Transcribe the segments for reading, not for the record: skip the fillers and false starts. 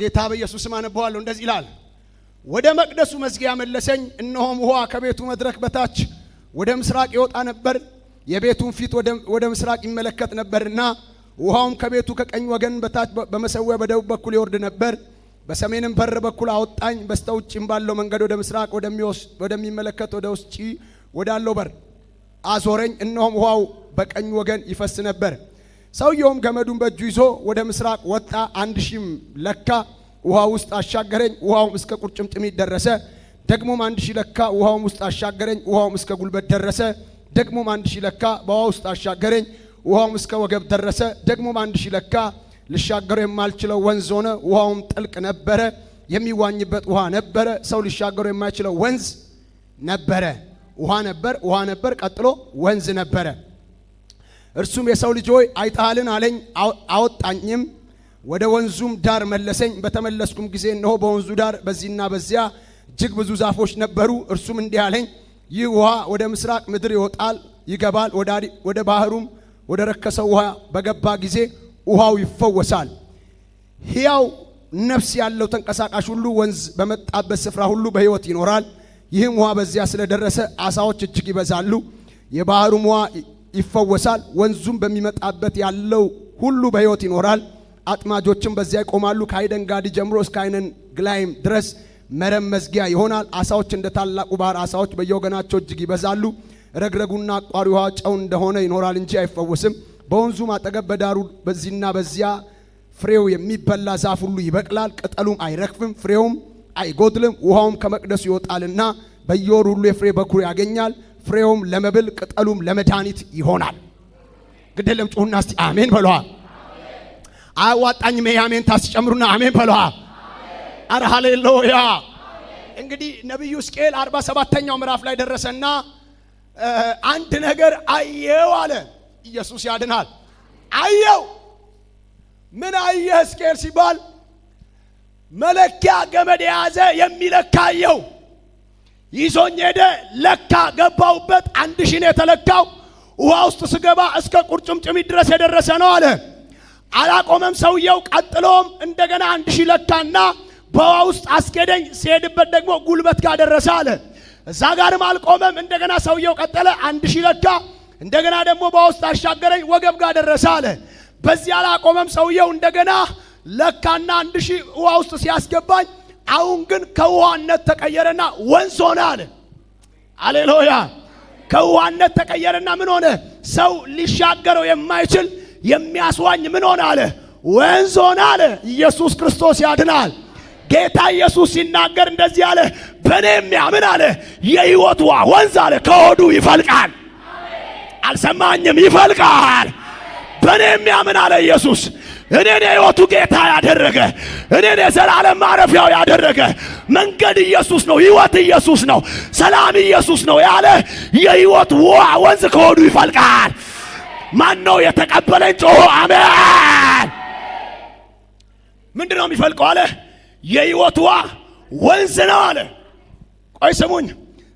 በጌታ በኢየሱስ ስም አነበዋለሁ። እንደዚህ ይላል። ወደ መቅደሱ መዝጊያ መለሰኝ፣ እነሆም ውሃ ከቤቱ መድረክ በታች ወደ ምስራቅ ይወጣ ነበር። የቤቱን ፊት ወደ ምስራቅ ይመለከት ነበርና ውሃውም ከቤቱ ከቀኝ ወገን በታች በመሰዊያ በደቡብ በኩል ይወርድ ነበር። በሰሜንም በር በኩል አወጣኝ። በስተውጭም ባለው መንገድ ወደ ምስራቅ ወደሚመለከት ወደ ውጭ ወዳለው በር አዞረኝ። እነሆም ውሃው በቀኝ ወገን ይፈስ ነበር። ሰውየውም ገመዱን በእጁ ይዞ ወደ ምስራቅ ወጣ፣ 1000 ለካ፣ ውሃ ውስጥ አሻገረኝ። ውሃውም እስከ ቁርጭምጭሚት ደረሰ። ደግሞም 1000 ለካ፣ ውሃውም ውስጥ አሻገረኝ። ውሃውም እስከ ጉልበት ደረሰ። ደግሞም 1000 ለካ፣ በውሃ ውስጥ አሻገረኝ። ውሃውም እስከ ወገብ ደረሰ። ደግሞም 1000 ለካ፣ ልሻገረው የማልችለው ወንዝ ሆነ። ውሃውም ጥልቅ ነበረ፣ የሚዋኝበት ውሃ ነበረ። ሰው ሊሻገረው የማይችለው ወንዝ ነበረ። ውሃ ነበር፣ ቀጥሎ ወንዝ ነበረ። እርሱም የሰው ልጅ ሆይ አይተሃልን አለኝ። አወጣኝም፣ ወደ ወንዙም ዳር መለሰኝ። በተመለስኩም ጊዜ እነሆ በወንዙ ዳር በዚህና በዚያ እጅግ ብዙ ዛፎች ነበሩ። እርሱም እንዲህ አለኝ፣ ይህ ውሃ ወደ ምስራቅ ምድር ይወጣል ይገባል። ወደ ባህሩም ወደ ረከሰው ውሃ በገባ ጊዜ ውሃው ይፈወሳል። ሕያው ነፍስ ያለው ተንቀሳቃሽ ሁሉ ወንዝ በመጣበት ስፍራ ሁሉ በሕይወት ይኖራል። ይህም ውሃ በዚያ ስለደረሰ ዓሣዎች እጅግ ይበዛሉ። የባህሩም ውሃ ይፈወሳል። ወንዙም በሚመጣበት ያለው ሁሉ በሕይወት ይኖራል። አጥማጆችም በዚያ ይቆማሉ። ከአይደን ጋዲ ጀምሮ እስከ አይነን ግላይም ድረስ መረብ መዝጊያ ይሆናል። ዓሣዎች እንደ ታላቁ ባህር ዓሣዎች በየወገናቸው እጅግ ይበዛሉ። ረግረጉና አቋሪ ውሃ ጨው እንደሆነ ይኖራል እንጂ አይፈወስም። በወንዙም አጠገብ በዳሩ በዚህና በዚያ ፍሬው የሚበላ ዛፍ ሁሉ ይበቅላል። ቅጠሉም አይረግፍም፣ ፍሬውም አይጎድልም። ውሃውም ከመቅደሱ ይወጣልና በየወሩ ሁሉ የፍሬ በኩር ያገኛል። ፍሬውም ለመብል ቅጠሉም ለመድኃኒት ይሆናል። ግደለም ጩሁና እስቲ አሜን በለዋ። አያዋጣኝም አሜን ታስጨምሩና አሜን በለዋ። አረ ሃሌሉያ። እንግዲህ ነብዩ ሕዝቅኤል 47ኛው ምዕራፍ ላይ ደረሰና አንድ ነገር አየው አለ። ኢየሱስ ያድናል። አየው። ምን አየ ሕዝቅኤል ሲባል መለኪያ ገመድ የያዘ የሚለካ አየው። ይዞኝ ሄደ። ለካ ገባውበት 1000 ነው የተለካው። ውሃ ውስጥ ስገባ እስከ ቁርጭምጭሚት ድረስ የደረሰ ነው አለ። አላቆመም ሰውየው። ቀጥሎም እንደገና 1000 ለካና በውሃ ውስጥ አስኬደኝ። ሲሄድበት ደግሞ ጉልበት ጋር ደረሰ አለ። እዛ ጋርም አልቆመም። እንደገና ሰውየው ቀጠለ። 1000 ለካ፣ እንደገና ደግሞ በውሃ ውስጥ አሻገረኝ፣ ወገብ ጋር ደረሰ አለ። በዚህ አላቆመም ሰውየው። እንደገና ለካና 1000 ውሃ ውስጥ ሲያስገባኝ አሁን ግን ከውሃነት ተቀየረና ወንዝ ሆነ አለ። ሃሌሉያ። ከውሃነት ተቀየረና ምን ሆነ? ሰው ሊሻገረው የማይችል የሚያስዋኝ ምን ሆነ አለ? ወንዝ ሆነ አለ። ኢየሱስ ክርስቶስ ያድናል። ጌታ ኢየሱስ ሲናገር እንደዚህ አለ፣ በእኔ የሚያምን አለ የሕይወት ውሃ ወንዝ አለ ከሆዱ ይፈልቃል። አልሰማኝም? ይፈልቃል። በእኔ የሚያምን አለ ኢየሱስ እኔን የሕይወቱ ጌታ ያደረገ፣ እኔን የዘላለም ማረፊያው ያደረገ፣ መንገድ ኢየሱስ ነው፣ ሕይወት ኢየሱስ ነው፣ ሰላም ኢየሱስ ነው ያለ የሕይወት ውሃ ወንዝ ከሆዱ ይፈልቃል። ማን ነው የተቀበለኝ? ጮሆ አሜን። ምንድነው የሚፈልቀው አለ? የሕይወት ውሃ ወንዝ ነው አለ። ቆይ ስሙኝ።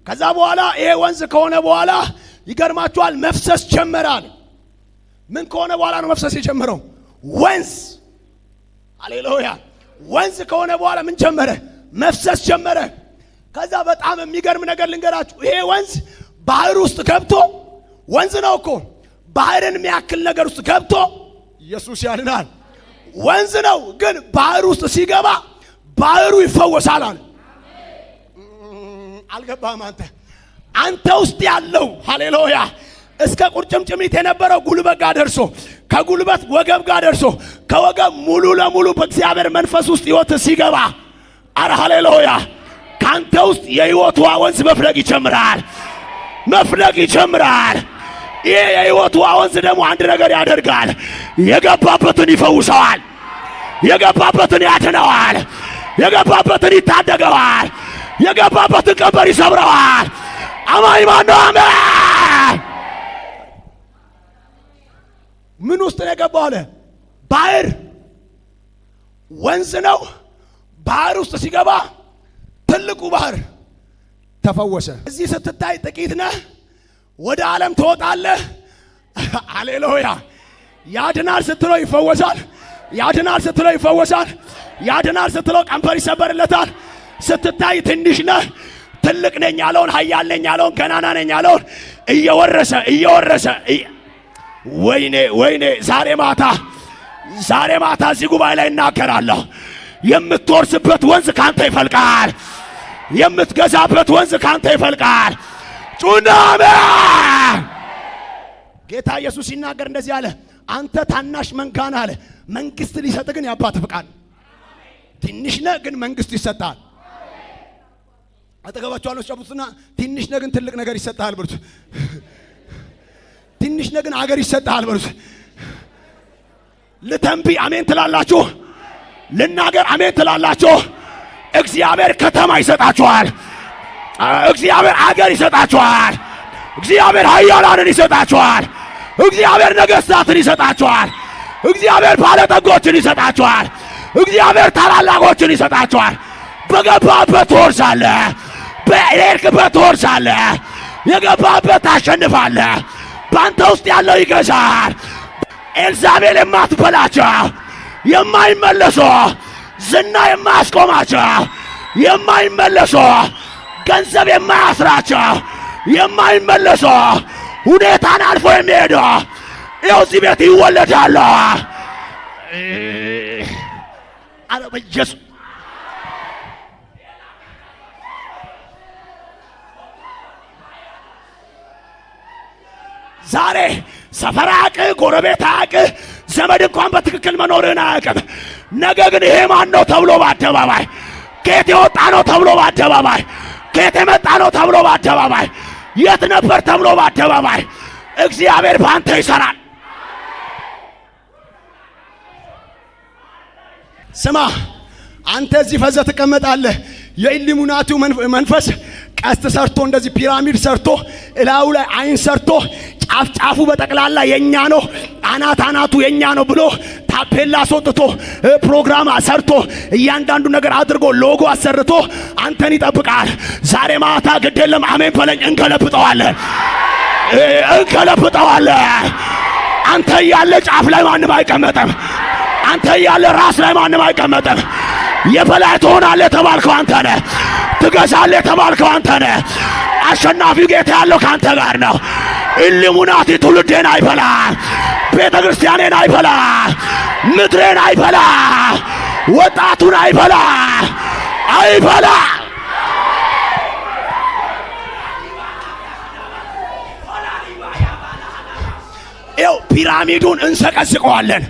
ከዛ በኋላ ይሄ ወንዝ ከሆነ በኋላ ይገርማችኋል መፍሰስ ጀመራል። ምን ከሆነ በኋላ ነው መፍሰስ የጀመረው? ወንዝ። ሃሌሉያ። ወንዝ ከሆነ በኋላ ምን ጀመረ? መፍሰስ ጀመረ። ከዛ በጣም የሚገርም ነገር ልንገራችሁ። ይሄ ወንዝ ባህር ውስጥ ገብቶ፣ ወንዝ ነው እኮ ባህርን የሚያክል ነገር ውስጥ ገብቶ፣ ኢየሱስ ያድናል። ወንዝ ነው ግን ባህር ውስጥ ሲገባ ባህሩ ይፈወሳል አለ። አልገባም? አንተ ውስጥ ያለው ሃሌሉያ እስከ ቁርጭምጭሚት የነበረው ጉልበት ጋር ደርሶ፣ ከጉልበት ወገብ ጋር ደርሶ፣ ከወገብ ሙሉ ለሙሉ በእግዚአብሔር መንፈስ ውስጥ ሕይወት ሲገባ፣ አረ ሃሌሉያ ካንተ ውስጥ የሕይወት ውሃ ወንዝ መፍለቅ ይጀምራል። መፍለቅ ይጀምራል። ይሄ የሕይወት ውሃ ወንዝ ደግሞ አንድ ነገር ያደርጋል። የገባበትን ይፈውሰዋል። የገባበትን ያድነዋል። የገባበትን ይታደገዋል። የገባበትን ቀንበር ይሰብረዋል። አማኝ ማን ነው? አሜን። ምን ውስጥ ነው የገባው አለ? ባህር ወንዝ ነው። ባህር ውስጥ ሲገባ ትልቁ ባህር ተፈወሰ። እዚህ ስትታይ ጥቂት ነህ፣ ወደ ዓለም ትወጣለህ። ሃሌሉያ። ያድናል ስትለው ይፈወሳል፣ ያድናል ስትለው ይፈወሳል። ያድናል ስትለው ቀንበር ይሰበርለታል። ስትታይ ትንሽ ነህ ትልቅ ነኝ ያለውን ኃያል ነኝ ያለውን ገናና ነኝ ያለውን እየወረሰ ወይኔ ዛሬ ማታ እዚህ ጉባኤ ላይ እናገራለሁ። የምትወርስበት ወንዝ ካንተ ይፈልቃል። የምትገዛበት ወንዝ ካንተ ይፈልቃል። ጩናማ ጌታ ኢየሱስ ሲናገር እንደዚህ አለ፣ አንተ ታናሽ መንጋና አለ፣ መንግስት ሊሰጥ ግን ያባት ፍቃድ። ትንሽ ነህ ግን መንግስቱ ይሰጣል። አጠገባችሁ አለው ጨቡትና ትንሽ ነህ ግን ትልቅ ነገር ይሰጣል በሉት። ትንሽ ነህ ግን አገር ይሰጣል በሉት። ልተንቢ አሜን ትላላችሁ። ልናገር አሜን ትላላችሁ። እግዚአብሔር ከተማ ይሰጣችኋል። እግዚአብሔር አገር ይሰጣችኋል። እግዚአብሔር ኃያላንን ይሰጣችኋል። እግዚአብሔር ነገሥታትን ይሰጣችኋል። እግዚአብሔር ባለጠጎችን ይሰጣችኋል። እግዚአብሔር ታላላቆችን ይሰጣችኋል። በገባበት ትወርሳለህ። በሄድክበት ትወርሳለህ። የገባበት ታሸንፋለህ። በአንተ ውስጥ ያለው ይገዛል። ኤልዛቤል የማትበላቸው የማይመለሱ ዝና የማያስቆማቸው የማይመለሱ ገንዘብ የማያስራቸው የማይመለሱ ሁኔታን አልፎ የሚሄዱ ይኸው እዚህ ቤት ይወለዳሉ። አረ በኢየሱስ ዛሬ ሰፈር አያውቅህ፣ ጎረቤት አያውቅህ፣ ዘመድ እንኳን በትክክል መኖርህን አያውቅም። ነገ ግን ይሄ ማን ነው ተብሎ በአደባባይ ከየት የወጣ ነው ተብሎ በአደባባይ ከየት የመጣ ነው ተብሎ በአደባባይ የት ነበር ተብሎ በአደባባይ እግዚአብሔር በአንተ ይሰራል። ስማ አንተ እዚህ ፈዘህ ትቀመጣለህ። የኢሉሚናቲው መንፈስ ቀስት ሰርቶ እንደዚህ ፒራሚድ ሰርቶ እላዩ ላይ አይን ሰርቶ ጫፉ በጠቅላላ የኛ ነው አናቱ የኛ ነው ብሎ ታፔላ አስወጥቶ ፕሮግራም ሰርቶ እያንዳንዱ ነገር አድርጎ ሎጎ አሰርቶ አንተን ይጠብቃል። ዛሬ ማታ ግድ የለም አሜን በለኝ። እንገለብጠዋለን። አንተ ያለ ጫፍ ላይ ማንም አይቀመጥም። አንተ ያለ ራስ ላይ ማንም አይቀመጥም። የበላይ ትሆናለህ የተባልከው አንተ ነህ። ትገዛለህ የተባልከው አንተ ነህ። አሸናፊው ጌታ ያለው ካንተ ጋር ነው። ኢሉሚናቲ ትውልዴን አይበላ፣ ቤተ ክርስቲያኔን አይበላ፣ ምድሬን አይበላ፣ ወጣቱን አይበላ። ይኸው ፒራሚዱን እንሰቀስቀዋለን፣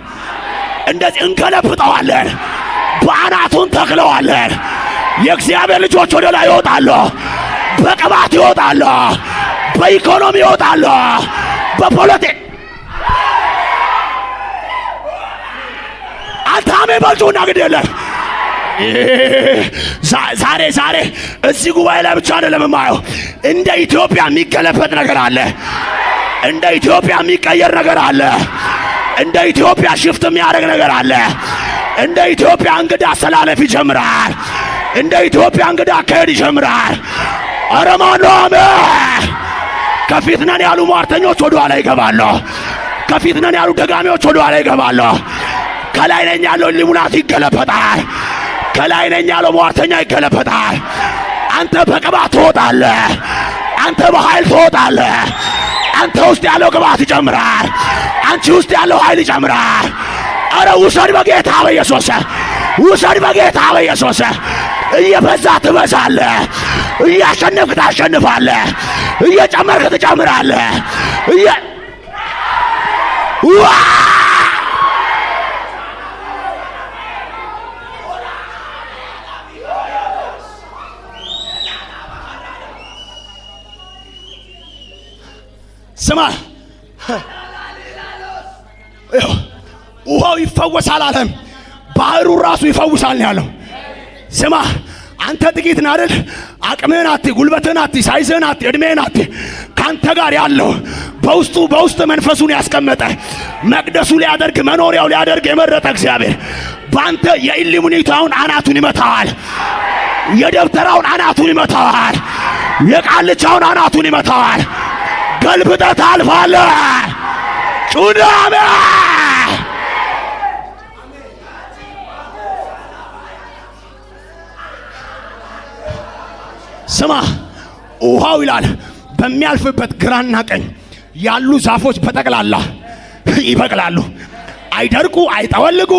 እንደዚህ እንገለብጠዋለን፣ በአናቱን ተክለዋለን። የእግዚአብሔር ልጆች ወደ ላይ ይወጣሉ፣ በቅባት ይወጣሉ፣ በኢኮኖሚ ይወጣሉ፣ በፖለቲክ አታሜ በልጩና ግድ የለም። ዛሬ እዚህ ጉባኤ ላይ ብቻ አይደለም የማየው። እንደ ኢትዮጵያ የሚገለበጥ ነገር አለ። እንደ ኢትዮጵያ የሚቀየር ነገር አለ። እንደ ኢትዮጵያ ሽፍት የሚያደርግ ነገር አለ። እንደ ኢትዮጵያ እንግዳ አሰላለፍ ይጀምራል። እንደ ኢትዮጵያ እንግዳ አካሄድ ይጀምራል። ኧረ ማነው አሜን? ከፊት ነን ያሉ ሟርተኞች ወደ ኋላ ይገባሉ። ከፊት ነን ያሉ ደጋሚዎች ወደ ኋላ ይገባሉ። ከላይ ነኝ ያለው ኢሉሚናቲ ይገለበጣል። ከላይ ነኝ ያለው ሟርተኛ ይገለበጣል። አንተ በቅባት ትወጣለህ። አንተ በኃይል ትወጣለህ። አንተ ውስጥ ያለው ቅባት ይጨምራል። አንቺ ውስጥ ያለው ኃይል ይጨምራል። ኧረ ውሰድ በጌታ በኢየሱስ፣ ውሰድ በጌታ በኢየሱስ። እየበዛ ትበዛለህ፣ እያሸነፍክ ታሸንፋለህ፣ እየጨመርክ ትጨምራለህ። ስማ ውሃው ይፈወሳል አለም፣ ባህሩ ራሱ ይፈውሳል ያለው። ስማ አንተ ጥቂት ነህ አይደል? አቅምህን አትይ፣ ጉልበትህን አትይ፣ ሳይዝህን አትይ፣ እድሜህን አትይ። ካንተ ጋር ያለው በውስጥ መንፈሱን ያስቀመጠ መቅደሱ ሊያደርግ መኖሪያው ሊያደርግ የመረጠ እግዚአብሔር ባንተ የኢሉሚናቲውን አናቱን ይመታዋል። የደብተራውን አናቱን ይመታዋል። የቃልቻውን አናቱን ይመታዋል። ገልብጠህ ታልፋለህ። ጩዳሜ ስማ ውሃው ይላል በሚያልፍበት ግራና ቀኝ ያሉ ዛፎች በጠቅላላ ይበቅላሉ። አይደርቁ፣ አይጠወልጉ፣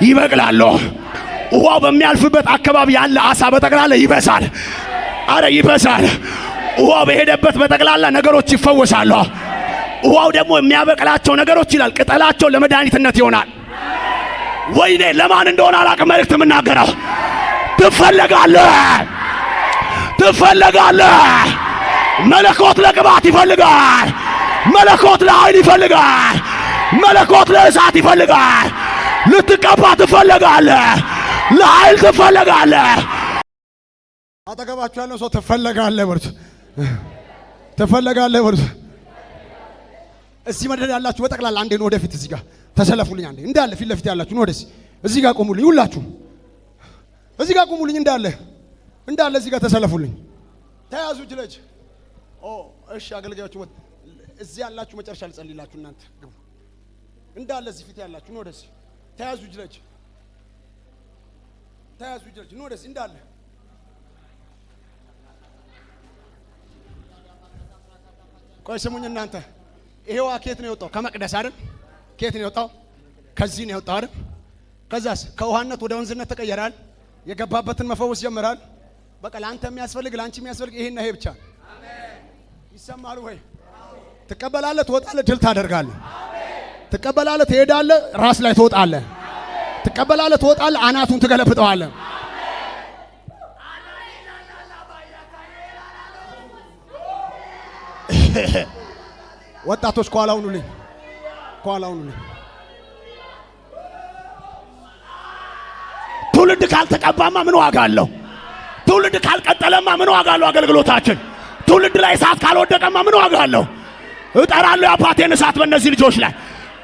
ይበቅላሉ። ውሃው በሚያልፍበት አካባቢ ያለ አሳ በጠቅላላ ይበሳል። አረ ይበሳል። ውሃው በሄደበት በጠቅላላ ነገሮች ይፈወሳሉ። ውሃው ደግሞ የሚያበቅላቸው ነገሮች ይላል ቅጠላቸው ለመድኃኒትነት ይሆናል። ወይኔ ለማን እንደሆነ አላቅም። መልእክት የምናገረው ትፈለጋለህ፣ ትፈለጋለህ። መለኮት ለቅባት ይፈልጋል። መለኮት ለኃይል ይፈልጋል። መለኮት ለእሳት ይፈልጋል። ልትቀባ ትፈለጋለህ። ለኃይል ትፈለጋለህ። አጠገባችሁ ያለው ሰው ትፈለጋለህ በሉት። ትፈለጋለህ በሉት። እዚህ መድረድ ያላችሁ በጠቅላላ አንዴ ነው ወደፊት እዚህ ጋር ተሰለፉልኝ። አንዴ እንዳለ ፊት ለፊት ያላችሁ ነው ወደዚህ እዚህ ጋር ቆሙልኝ። ሁላችሁ እዚህ ጋር ቆሙልኝ። እንዳለ እዚህ ጋር ተሰለፉልኝ። ተያዙ እጅ ለእጅ። እሺ አገልጋዮች እዚህ ያላችሁ መጨረሻ ልጸልይላችሁ። እናንተ ግቡ። እንዳለ እዚህ ፊት ያላችሁ ነው ወደዚህ ተያዙ እጅ ለእጅ። ተያዙ እጅ ለእጅ ነው ወደዚህ እንዳለ ቆይ ስሙኝ እናንተ። ይሄው ከየት ነው የወጣው? ከመቅደስ አይደል? ከየት ነው የወጣው? ከዚህ ነው የወጣው አይደል? ከዛስ ከውሃነት ወደ ወንዝነት ተቀየራል። የገባበትን መፈወስ ጀመራል። በቃ ለአንተ የሚያስፈልግ ለአንቺ የሚያስፈልግ ይሄና ይሄ ብቻ። አሜን። ይሰማል ወይ? ትቀበላለህ፣ ትወጣለህ፣ ድል ታደርጋለህ። ትቀበላለህ፣ ትሄዳለህ፣ ራስ ላይ ትወጣለህ። ትቀበላለህ፣ ትወጣለህ፣ አናቱን ትገለብጠዋለህ። ወጣቶች ከኋላው ሁኑልኝ፣ ከኋላው ሁኑልኝ። ትውልድ ካልተቀባማ ምን ዋጋ አለው? ትውልድ ካልቀጠለማ ምን ዋጋ አለው አገልግሎታችን? ትውልድ ላይ እሳት ካልወደቀማ ምን ዋጋ አለው? እጠራለሁ የአባቴን እሳት በእነዚህ ልጆች ላይ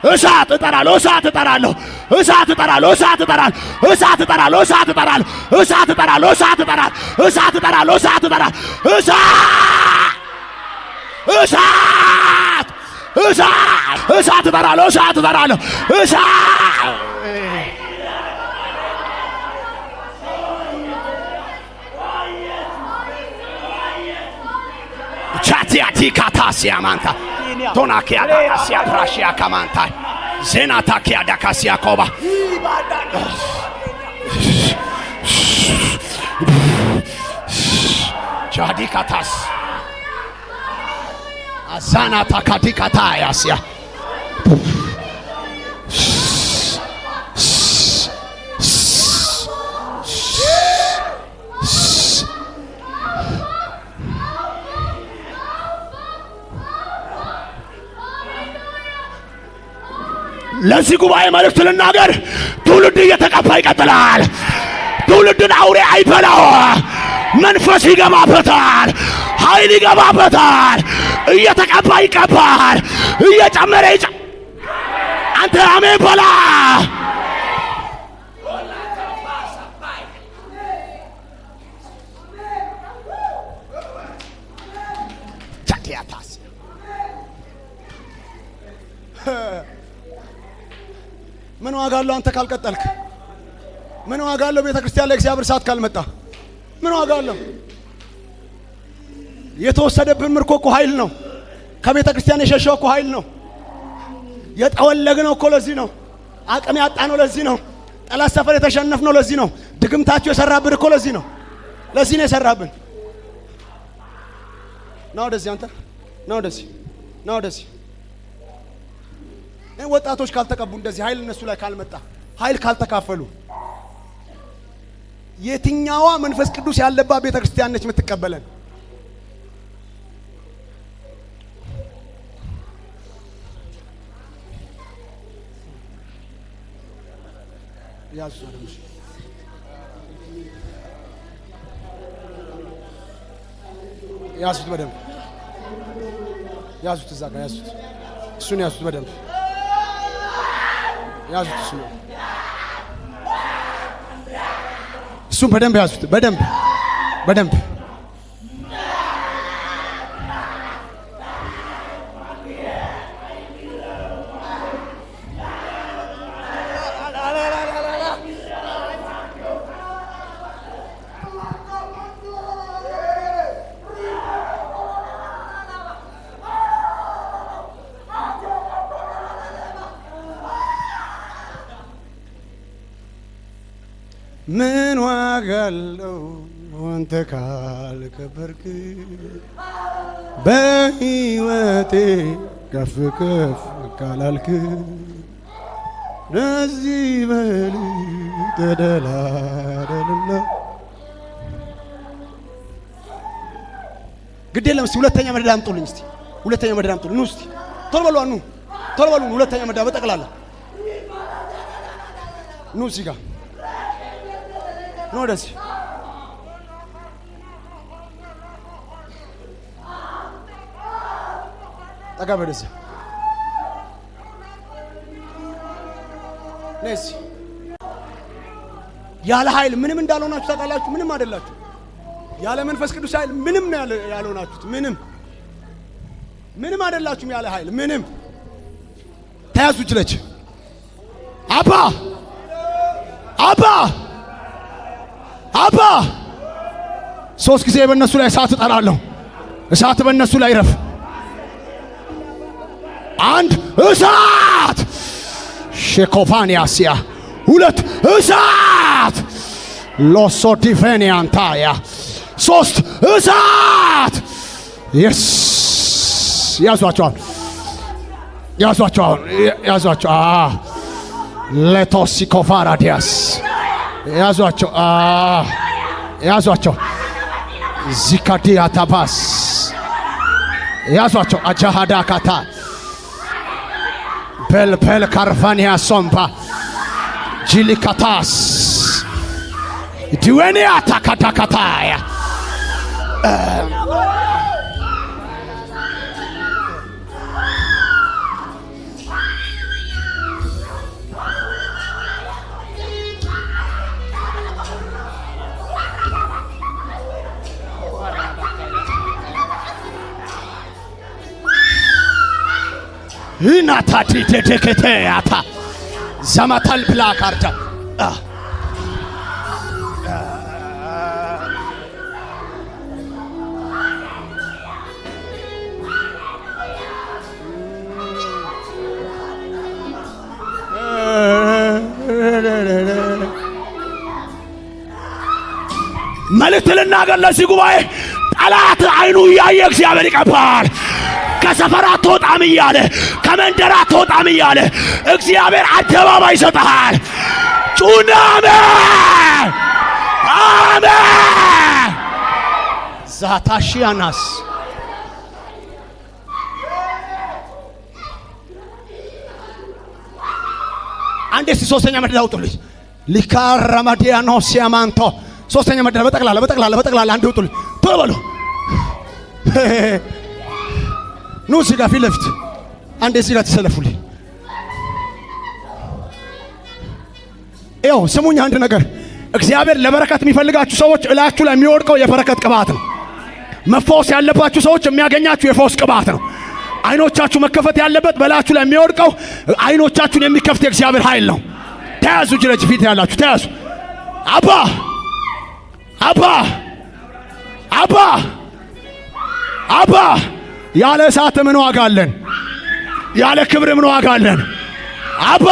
እሳት እጠራለሁ፣ እሳት እጠራለሁ፣ እሳት እጠራለሁ፣ እሳት እጠራለሁ፣ እሳት እጠራለሁ፣ እሳት እጠራለሁ፣ እሳት እጠራለሁ፣ እሳት እጠራለሁ፣ እሳት እጠራለሁ፣ እሳት እጠራለሁ፣ እሳት እሳት እሳት እጠራለሁ፣ እሳት እጠራለሁ፣ እሳት ቻቲያቲ ካታሲያ ማንታ ቶናኪያ ዳካሲያ ፍራሺያ ካማንታ ዜናታኪያ ዳካሲያ ኮባ ቻዲ ካታስ አዛና ታካቲ ካታያሲያ ለዚህ ጉባኤ መልእክት ልናገር። ትውልድ እየተቀባ ይቀጥላል። ትውልድን አውሬ አይበላው። መንፈስ ይገባበታል፣ ኃይል ይገባበታል። እየተቀባ ይቀባል፣ እየጨመረ አንተ አሜን በላ። ቻቲያታስ ምን ዋጋ አለው አንተ ካልቀጠልክ? ምን ዋጋ አለው ቤተ ክርስቲያን ላይ እግዚአብሔር እሳት ካልመጣ? ምን ዋጋ አለው? የተወሰደብን ምርኮ እኮ ኃይል ነው። ከቤተ ክርስቲያን የሸሸው እኮ ኃይል ነው። የጠወለግነው እኮ ለዚህ ነው። አቅም ያጣነው ለዚህ ነው። ጠላት ሰፈር የተሸነፍነው ለዚህ ነው። ድግምታችሁ የሰራብን እኮ ለዚህ ነው። ለዚህ ነው የሰራብን። ና ወደዚህ አንተ ና ወደዚህ ና ወደዚህ። ወጣቶች ካልተቀቡ እንደዚህ ኃይል እነሱ ላይ ካልመጣ ኃይል ካልተካፈሉ የትኛዋ መንፈስ ቅዱስ ያለባት ቤተ ክርስቲያን ነች የምትቀበለን? ያዙት በደንብ ያዙት። እዛ ጋር ያዙት። እሱን ያዙት በደንብ ያዙት። እሱን በደንብ ያዙት። በደንብ በደንብ ምን ዋጋ አለው አንተ ካልከበርክ በሕይወቴ ከፍ ከፍ ካላልክ ለዚህ በል ተደላደልና ግድ የለም። እስቲ ሁለተኛ መደዳ አምጡልኝ። እስቲ ሁለተኛ መደዳ አምጡልኝ። ኑ እስቲ ቶሎ በሉ ኑ ቶሎ በሉ። ሁለተኛ መደዳ በጠቅላላ ኑ እዚህ ጋር ኑ ወደዚህ ጠጋ በደዚህ ነስ ያለ ኃይል ምንም እንዳልሆናችሁ ታውቃላችሁ። ምንም አይደላችሁ። ያለ መንፈስ ቅዱስ ኃይል ምንም ነው ያልሆናችሁት። ምንም አይደላችሁም። ያለ ኃይል ምንም ተያዙ እጅለች አባ አባ አባ ሶስት ጊዜ በእነሱ ላይ እሳት እጠራለሁ። እሳት በእነሱ ላይ ይረፍ። አንድ እሳት ሼኮፋንያስያ፣ ሁለት እሳት ሎሶዲቬኒያንታያ፣ ሶስት እሳት የስ ያዟቸዋል ያዟቸዋል ያዟቸው ሌቶሲኮፋራዲያስ ያዟቸው ያዟቸው ዚካዲያ ታባስ ያዟቸው አጃሃዳካታ በልበል ካርፋኒያ ሶምባ ጂሊካታስ ዲዌኒያ ታካታካታያ ይናታቲ ተከተያታ ዘማታል ብላካርታ መልእክት ልናገር ለዚህ ጉባኤ። ጠላት አይኑ እያየ እግዚአብሔር ይቀባል። ከሰፈራ አትወጣም እያለ ከመንደራ አትወጣም እያለ እግዚአብሔር አደባባይ ይሰጣል። ጩና አሜን አሜን። ዛታሺያናስ አንዴ እስቲ ሶስተኛ መደዳ አውጡልኝ። ሊካራማዲያኖስ ያማንቶ ሶስተኛ መደዳ በጠቅላላ አንዴ አውጡልኝ። ቶሎ በሉ ኑ እዚህ ጋር ፊት ለፊት አንዴ እዚህ ጋር ተሰለፉልኝ። ይኸው ስሙኝ አንድ ነገር። እግዚአብሔር ለበረከት የሚፈልጋችሁ ሰዎች እላችሁ ላይ የሚወድቀው የበረከት ቅባት ነው። መፈወስ ያለባችሁ ሰዎች የሚያገኛችሁ የፈውስ ቅባት ነው። አይኖቻችሁ መከፈት ያለበት በላችሁ ላይ የሚወድቀው አይኖቻችሁን የሚከፍት የእግዚአብሔር ኃይል ነው። ተያዙ እጅ ለእጅ ፊት ያላችሁ ተያዙ። አባ አባ አባ አባ ያለ እሳት ምን ዋጋ አለን? ያለ ክብር ምን ዋጋ አለን? አባ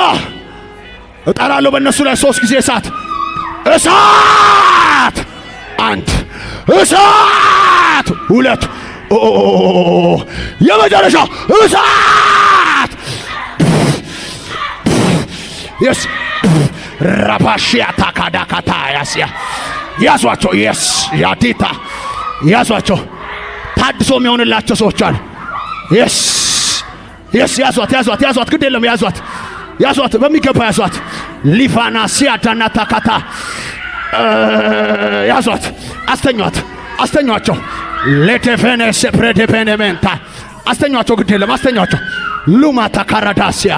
እጠራለሁ በእነሱ ላይ ሶስት ጊዜ እሳት እሳት፣ አንድ እሳት፣ ሁለት የመጨረሻ እሳት የስ ራባሺያ ታካዳካታ ያስያ ያዟቸው የስ ያዲታ ያዟቸው። ታድሶ የሚሆንላቸው ሰዎች አሉ። የስ የስ ያዟት ግድ የለም ያዟት በሚገባ ያዟት። ሊፋናሲያ ዳናታካታ ያዟት። አስተኛቸው ለቴፌኔ ሴፕሬዴፔኔሜንታ አስተኛቸው ግድ የለም አስተኛቸው። ሉማታ ካራዳሲያ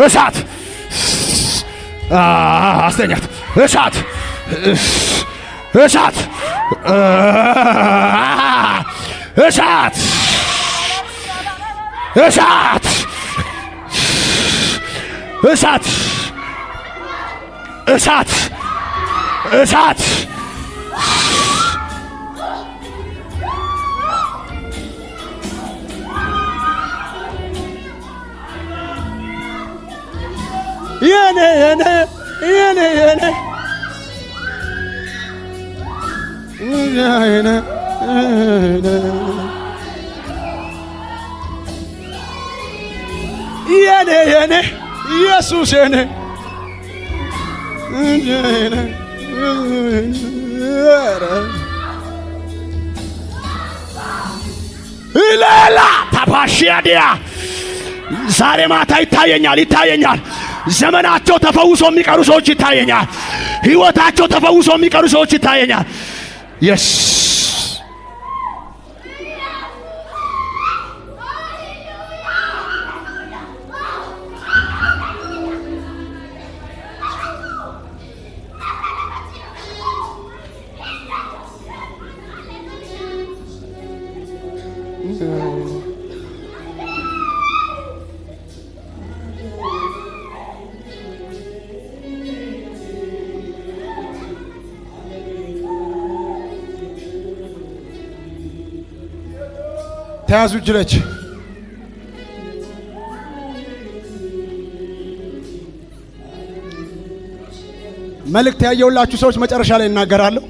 እሳት አስተኛት እሳት እሳት እሳት እሳት እሳት እሳት እሳት የኔ የኔ የኔ የኔ የኔ የኔ ኢየሱስ የኔ ሌላ ታፓሺያዲያ ዛሬ ማታ ይታየኛል። ዘመናቸው ተፈውሶ የሚቀሩ ሰዎች ይታየኛል። ሕይወታቸው ተፈውሶ የሚቀሩ ሰዎች ይታየኛል። የስ ተያዙ እጅ ለእጅ መልእክት ያየውላችሁ ሰዎች መጨረሻ ላይ እናገራለሁ።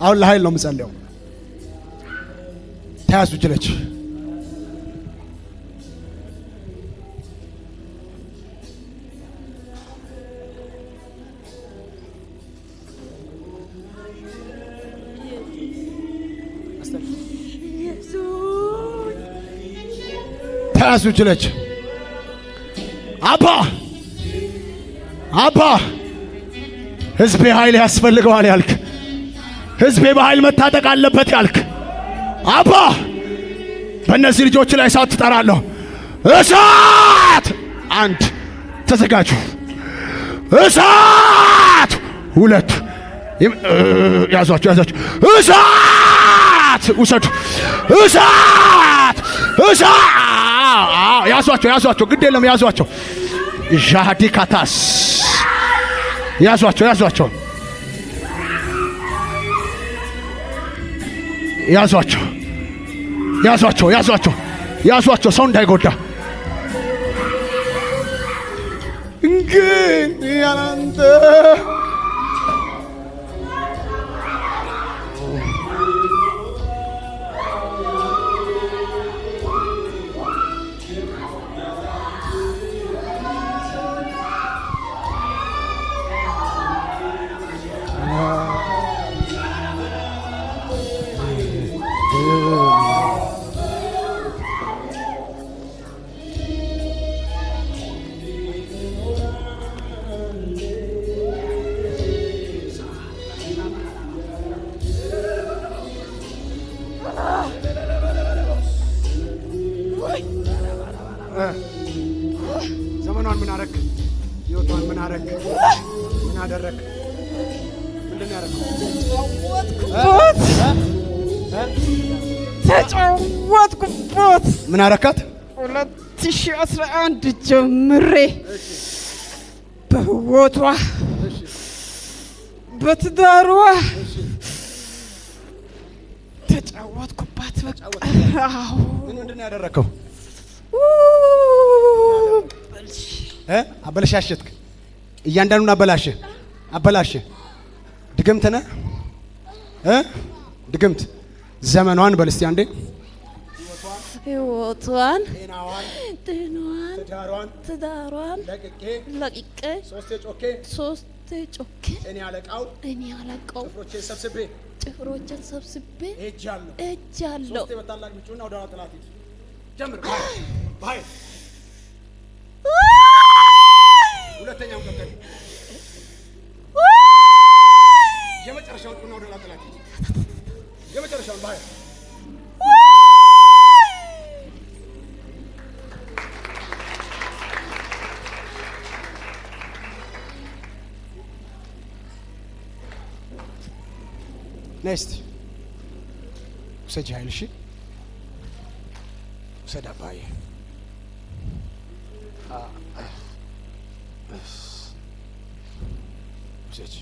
አሁን ለኃይል ነው የምጸልየው። ተያዙ እጅ ለእጅ ተያዙ እጅ ለእጅ አባ ሕዝቤ ኃይል ያስፈልገዋል ያልክ፣ ሕዝቤ በኃይል መታጠቅ አለበት ያልክ አባ በእነዚህ ልጆች ላይ እሳት ትጠራለሁ። እሳት! አንድ ተዘጋጁ። እሳት! ሁለት ያዟቸው። እሳት! ውሰዱ። እሳት! ያዟቸው። ግድ የለም ያዟቸው። ዣዲካታስ ያዟቸው። ሰው እንዳይጎዳ። ግን ያንተ ዘመኗን ምን አረክ? ሕይወቷን ምን አረክ? ምን አደረክ? ምንድን ያረክ? ተጫወትኩበት። ምን አረካት? 2011 ጀምሬ በሕይወቷ በትዳሯ ተጫወትኩባት። በቃ ምንድን ያደረከው? አበላሽትክ። እያንዳንዱን አበላሽ። ድግምት ነህ። ድግምት ዘመኗን በል እስቲ አንዴ። ሕይወቷን፣ ጤናዋን፣ ትዳሯን ለቅቄ ሶስቴ ጮኬ እኔ አለቃው ጭፍሮቼን ሰብስቤ ሄጃለሁ። ሶስቴ በታላቅ ምጩና ወደ ጠላት ጀምር። በኃይል ሁለተኛው ቀጥል። የመጨረሻውን ቁና ወደ ጠላት የመጨረሻውን በኃይል ኔክስት ውሰጂ። ኃይል እሺ ውሰድ አባዬ። ውሰጂ